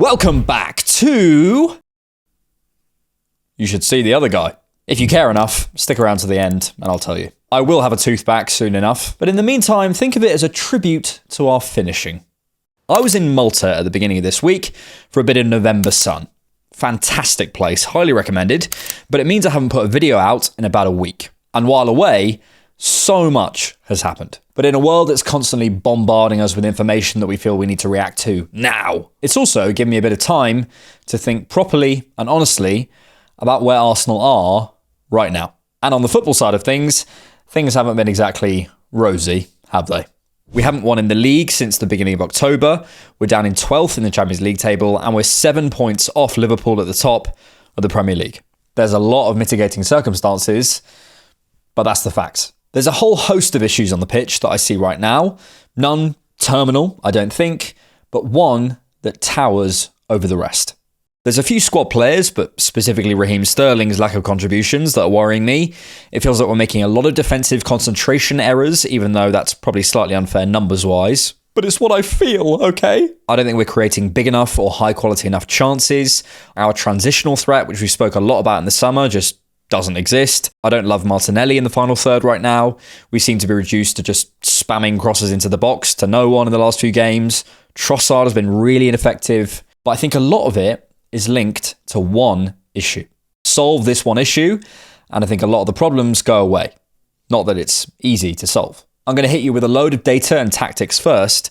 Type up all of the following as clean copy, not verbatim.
Welcome back to... You should see the other guy. If you care enough, stick around to the end and I'll tell you. I will have a tooth back soon enough, but in the meantime, think of it as a tribute to our finishing. I was in Malta at the beginning of this week for a bit of November sun. Fantastic place, highly recommended, but it means I haven't put a video out in about a week. And while away, so much has happened. But in a world that's constantly bombarding us with information that we feel we need to react to now, it's also given me a bit of time to think properly and honestly about where Arsenal are right now. And on the football side of things haven't been exactly rosy, have they? We haven't won in the league since the beginning of October. We're down in 12th in the Champions League table, and we're 7 points off Liverpool at the top of the Premier League. There's a lot of mitigating circumstances, but that's the facts. There's a whole host of issues on the pitch that I see right now. None terminal, I don't think, but one that towers over the rest. There's a few squad players, but specifically Raheem Sterling's lack of contributions, that are worrying me. It feels like we're making a lot of defensive concentration errors, even though that's probably slightly unfair numbers-wise. But it's what I feel, okay? I don't think we're creating big enough or high-quality enough chances. Our transitional threat, which we spoke a lot about in the summer, just doesn't exist. I don't love Martinelli in the final third right now. We seem to be reduced to just spamming crosses into the box to no one in the last few games. Trossard has been really ineffective, but I think a lot of it is linked to one issue. Solve this one issue, and I think a lot of the problems go away. Not that it's easy to solve. I'm going to hit you with a load of data and tactics first,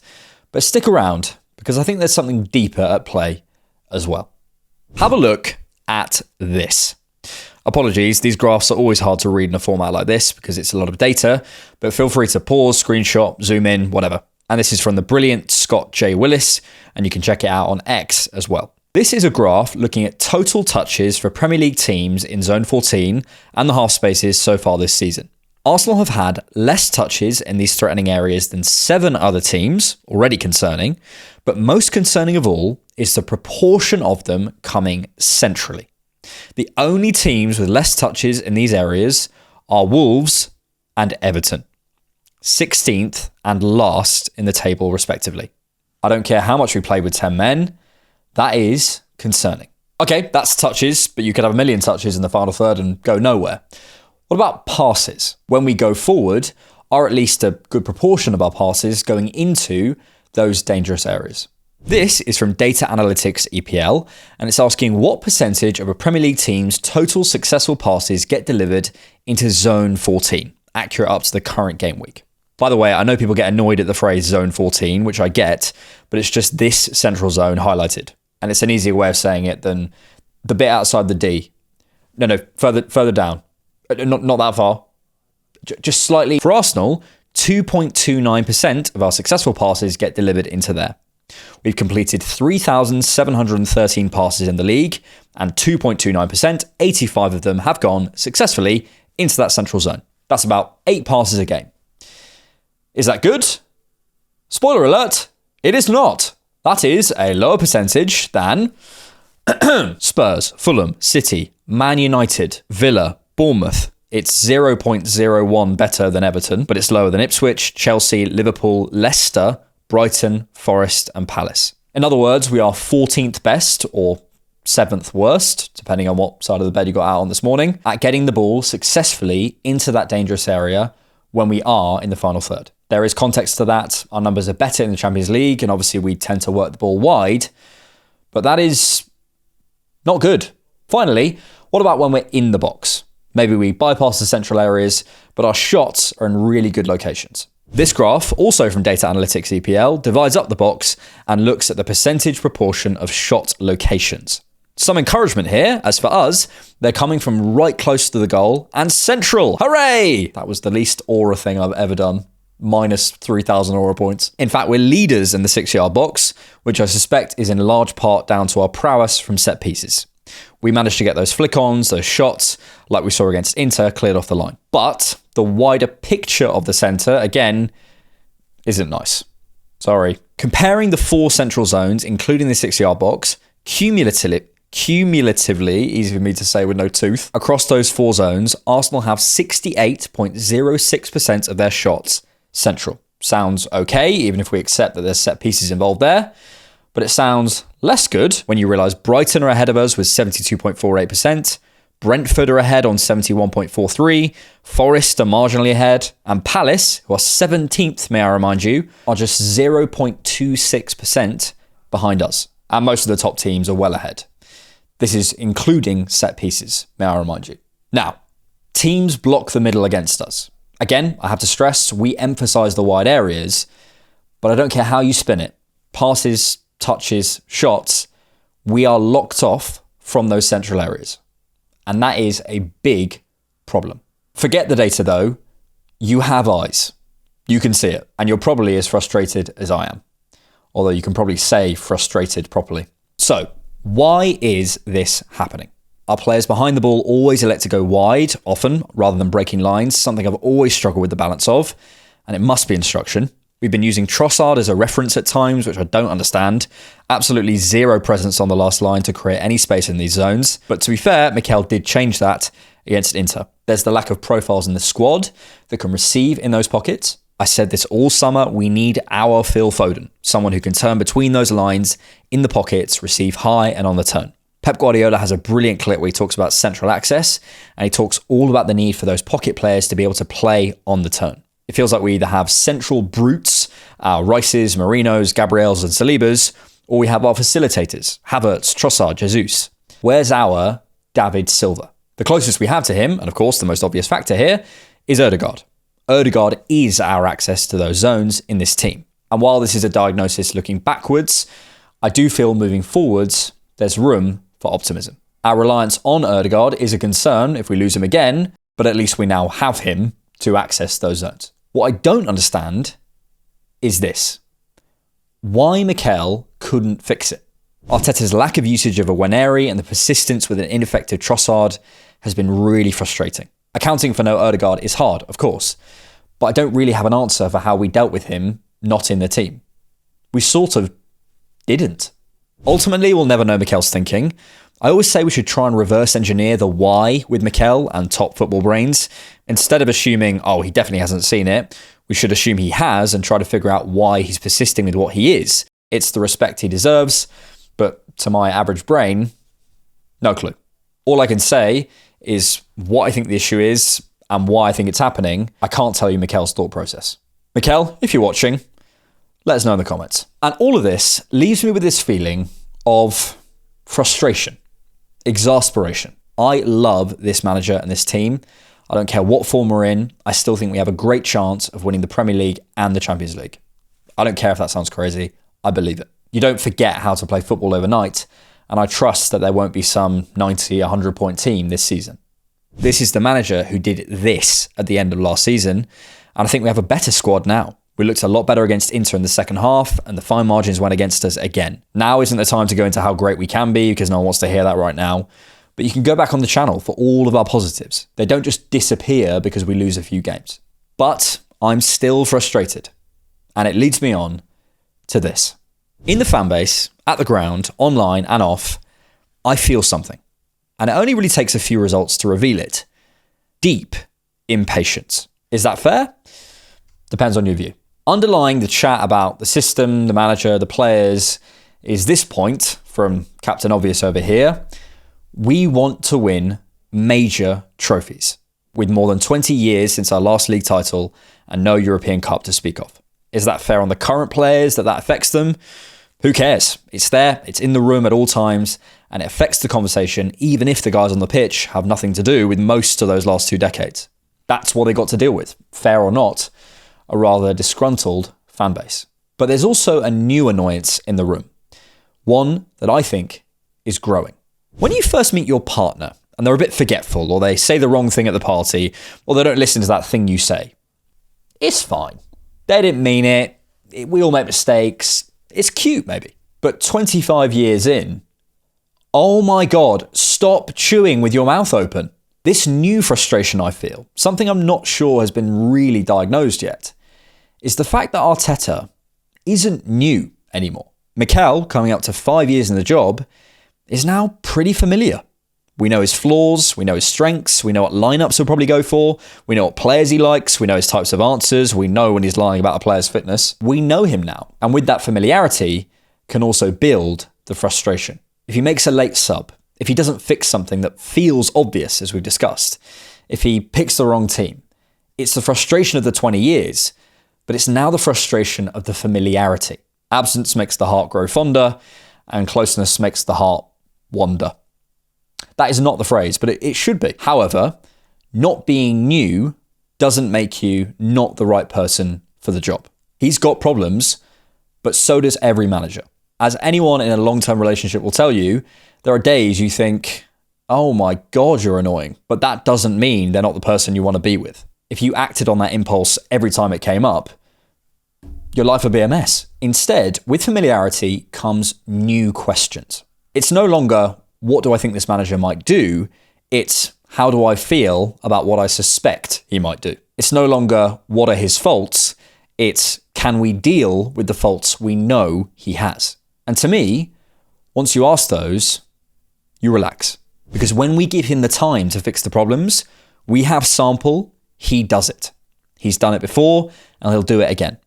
but stick around because I think there's something deeper at play as well. Have a look at this. Apologies, these graphs are always hard to read in a format like this because it's a lot of data, but feel free to pause, screenshot, zoom in, whatever. And this is from the brilliant Scott J. Willis, and you can check it out on X as well. This is a graph looking at total touches for Premier League teams in Zone 14 and the half spaces so far this season. Arsenal have had less touches in these threatening areas than 7 other teams, already concerning, but most concerning of all is the proportion of them coming centrally. The only teams with less touches in these areas are Wolves and Everton, 16th and last in the table respectively. I don't care how much we play with 10 men, that is concerning. Okay, that's touches, but you could have a million touches in the final third and go nowhere. What about passes? When we go forward, are at least a good proportion of our passes going into those dangerous areas? This is from Data Analytics EPL, and it's asking what percentage of a Premier League team's total successful passes get delivered into Zone 14, accurate up to the current game week. By the way, I know people get annoyed at the phrase Zone 14, which I get, but it's just this central zone highlighted. And it's an easier way of saying it than the bit outside the D. No, further down. Not that far. Just slightly. For Arsenal, 2.29% of our successful passes get delivered into there. We've completed 3,713 passes in the league, and 2.29%, 85 of them have gone successfully into that central zone. That's about 8 passes a game. Is that good? Spoiler alert, it is not. That is a lower percentage than Spurs, Fulham, City, Man United, Villa, Bournemouth. It's 0.01 better than Everton, but it's lower than Ipswich, Chelsea, Liverpool, Leicester, Brighton, Forest and Palace. In other words, we are 14th best or 7th worst, depending on what side of the bed you got out on this morning, at getting the ball successfully into that dangerous area when we are in the final third. There is context to that. Our numbers are better in the Champions League, and obviously we tend to work the ball wide, but that is not good. Finally, what about when we're in the box? Maybe we bypass the central areas, but our shots are in really good locations. This graph, also from Data Analytics EPL, divides up the box and looks at the percentage proportion of shot locations. Some encouragement here, as for us, they're coming from right close to the goal and central. Hooray! That was the least aura thing I've ever done. Minus 3,000 aura points. In fact, we're leaders in the 6-yard box, which I suspect is in large part down to our prowess from set pieces. We managed to get those flick-ons, those shots, like we saw against Inter, cleared off the line. But the wider picture of the centre, again, isn't nice. Sorry. Comparing the 4 central zones, including the 6-yard box, cumulatively, easy for me to say with no tooth, across those 4 zones, Arsenal have 68.06% of their shots central. Sounds okay, even if we accept that there's set pieces involved there. But it sounds less good when you realise Brighton are ahead of us with 72.48%, Brentford are ahead on 71.43%, Forest are marginally ahead, and Palace, who are 17th, may I remind you, are just 0.26% behind us. And most of the top teams are well ahead. This is including set pieces, may I remind you. Now, teams block the middle against us. Again, I have to stress, we emphasise the wide areas, but I don't care how you spin it. Passes, touches, shots, we are locked off from those central areas. And that is a big problem. Forget the data though, you have eyes. You can see it, and you're probably as frustrated as I am. Although you can probably say frustrated properly. So, why is this happening? Our players behind the ball always elect to go wide, often, rather than breaking lines, something I've always struggled with the balance of, and it must be instruction. We've been using Trossard as a reference at times, which I don't understand. Absolutely zero presence on the last line to create any space in these zones. But to be fair, Mikel did change that against Inter. There's the lack of profiles in the squad that can receive in those pockets. I said this all summer, we need our Phil Foden, someone who can turn between those lines, in the pockets, receive high and on the turn. Pep Guardiola has a brilliant clip where he talks about central access, and he talks all about the need for those pocket players to be able to play on the turn. It feels like we either have central brutes, our Rices, Marinos, Gabriels and Salibas, or we have our facilitators, Havertz, Trossard, Jesus. Where's our David Silva? The closest we have to him, and of course the most obvious factor here, is Ødegaard. Ødegaard is our access to those zones in this team. And while this is a diagnosis looking backwards, I do feel moving forwards, there's room for optimism. Our reliance on Ødegaard is a concern if we lose him again, but at least we now have him to access those zones. What I don't understand is this. Why Mikel couldn't fix it. Arteta's lack of usage of a Enquiries and the persistence with an ineffective Trossard has been really frustrating. Accounting for no Ødegaard is hard, of course, but I don't really have an answer for how we dealt with him not in the team. We sort of didn't. Ultimately, we'll never know Mikel's thinking. I always say we should try and reverse engineer the why with Mikel and top football brains. Instead of assuming, oh, he definitely hasn't seen it, we should assume he has and try to figure out why he's persisting with what he is. It's the respect he deserves, but to my average brain, no clue. All I can say is what I think the issue is and why I think it's happening. I can't tell you Mikel's thought process. Mikel, if you're watching, let us know in the comments. And all of this leaves me with this feeling of frustration, exasperation. I love this manager and this team. I don't care what form we're in. I still think we have a great chance of winning the Premier League and the Champions League. I don't care if that sounds crazy. I believe it. You don't forget how to play football overnight, and I trust that there won't be some 90, 100-point team this season. This is the manager who did this at the end of last season, and I think we have a better squad now. We looked a lot better against Inter in the second half, and the fine margins went against us again. Now isn't the time to go into how great we can be, because no one wants to hear that right now. But you can go back on the channel for all of our positives. They don't just disappear because we lose a few games. But I'm still frustrated. And it leads me on to this. In the fan base, at the ground, online and off, I feel something. And it only really takes a few results to reveal it. Deep impatience. Is that fair? Depends on your view. Underlying the chat about the system, the manager, the players, is this point from Captain Obvious over here. We want to win major trophies with more than 20 years since our last league title and no European Cup to speak of. Is that fair on the current players that affects them? Who cares? It's there, it's in the room at all times, and it affects the conversation even if the guys on the pitch have nothing to do with most of those last 2 decades. That's what they got to deal with, fair or not, a rather disgruntled fan base. But there's also a new annoyance in the room, one that I think is growing. When you first meet your partner and they're a bit forgetful, or they say the wrong thing at the party, or they don't listen to that thing you say, it's fine. They didn't mean it. We all make mistakes. It's cute, maybe. But 25 years in, oh my God, stop chewing with your mouth open. This new frustration I feel, something I'm not sure has been really diagnosed yet, is the fact that Arteta isn't new anymore. Mikel, coming up to 5 years in the job, is now pretty familiar. We know his flaws, we know his strengths, we know what lineups he'll probably go for, we know what players he likes, we know his types of answers, we know when he's lying about a player's fitness. We know him now. And with that familiarity can also build the frustration. If he makes a late sub, if he doesn't fix something that feels obvious, as we've discussed, if he picks the wrong team, it's the frustration of the 20 years, but it's now the frustration of the familiarity. Absence makes the heart grow fonder, and closeness makes the heart wander. That is not the phrase, but it should be. However, not being new doesn't make you not the right person for the job. He's got problems, but so does every manager. As anyone in a long-term relationship will tell you, there are days you think, oh my God, you're annoying. But that doesn't mean they're not the person you want to be with. If you acted on that impulse every time it came up, your life would be a mess. Instead, with familiarity comes new questions. It's no longer, what do I think this manager might do? It's, how do I feel about what I suspect he might do? It's no longer, what are his faults? It's, can we deal with the faults we know he has? And to me, once you ask those, you relax. Because when we give him the time to fix the problems, we have sample, he does it. He's done it before, and he'll do it again.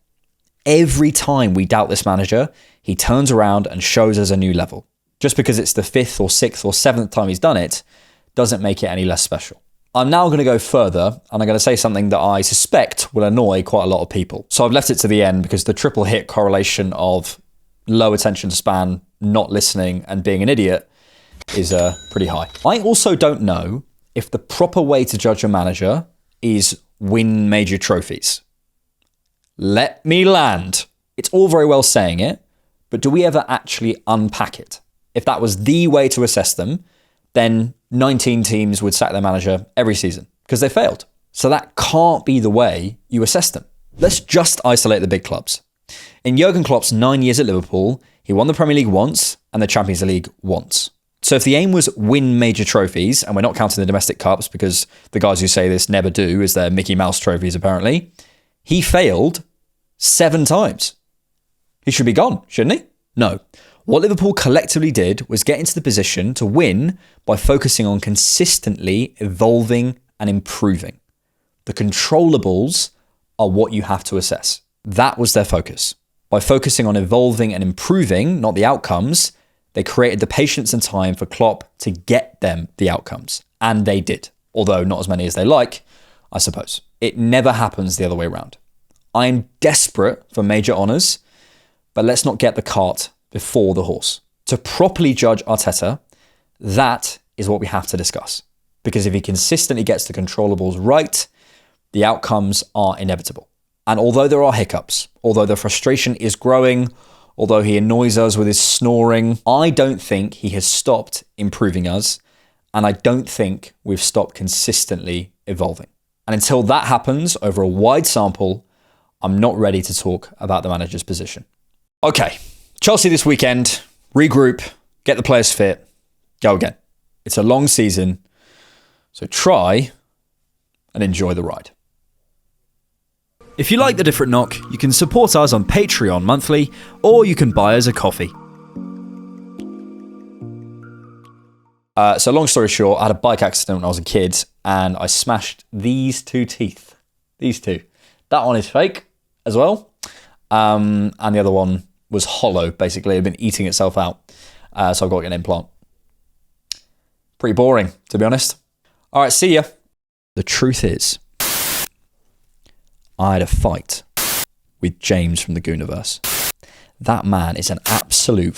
Every time we doubt this manager, he turns around and shows us a new level. Just because it's the 5th or 6th or 7th time he's done it, doesn't make it any less special. I'm now going to go further, and I'm going to say something that I suspect will annoy quite a lot of people. So I've left it to the end because the triple hit correlation of low attention span, not listening, and being an idiot is pretty high. I also don't know if the proper way to judge a manager is win major trophies. Let me land. It's all very well saying it, but do we ever actually unpack it? If that was the way to assess them, then 19 teams would sack their manager every season because they failed. So that can't be the way you assess them. Let's just isolate the big clubs. In Jurgen Klopp's 9 years at Liverpool, he won the Premier League once and the Champions League once. So if the aim was win major trophies, and we're not counting the domestic cups because the guys who say this never do, as they're Mickey Mouse trophies apparently, he failed 7 times. He should be gone, shouldn't he? No. What Liverpool collectively did was get into the position to win by focusing on consistently evolving and improving. The controllables are what you have to assess. That was their focus. By focusing on evolving and improving, not the outcomes, they created the patience and time for Klopp to get them the outcomes. And they did. Although not as many as they like, I suppose. It never happens the other way around. I am desperate for major honours, but let's not get the cart before the horse. To properly judge Arteta, that is what we have to discuss. Because if he consistently gets the controllables right, the outcomes are inevitable. And although there are hiccups, although the frustration is growing, although he annoys us with his snoring, I don't think he has stopped improving us, and I don't think we've stopped consistently evolving. And until that happens over a wide sample, I'm not ready to talk about the manager's position. Okay, Chelsea this weekend, regroup, get the players fit, go again. It's a long season, so try and enjoy the ride. If you like The Different Knock, you can support us on Patreon monthly, or you can buy us a coffee. So long story short, I had a bike accident when I was a kid, and I smashed these 2 teeth. These 2. That one is fake as well, and the other one was hollow, basically. It had been eating itself out, so I've got to get an implant. Pretty boring, to be honest. All right, see ya. The truth is, I had a fight with James from the Gooniverse. That man is an absolute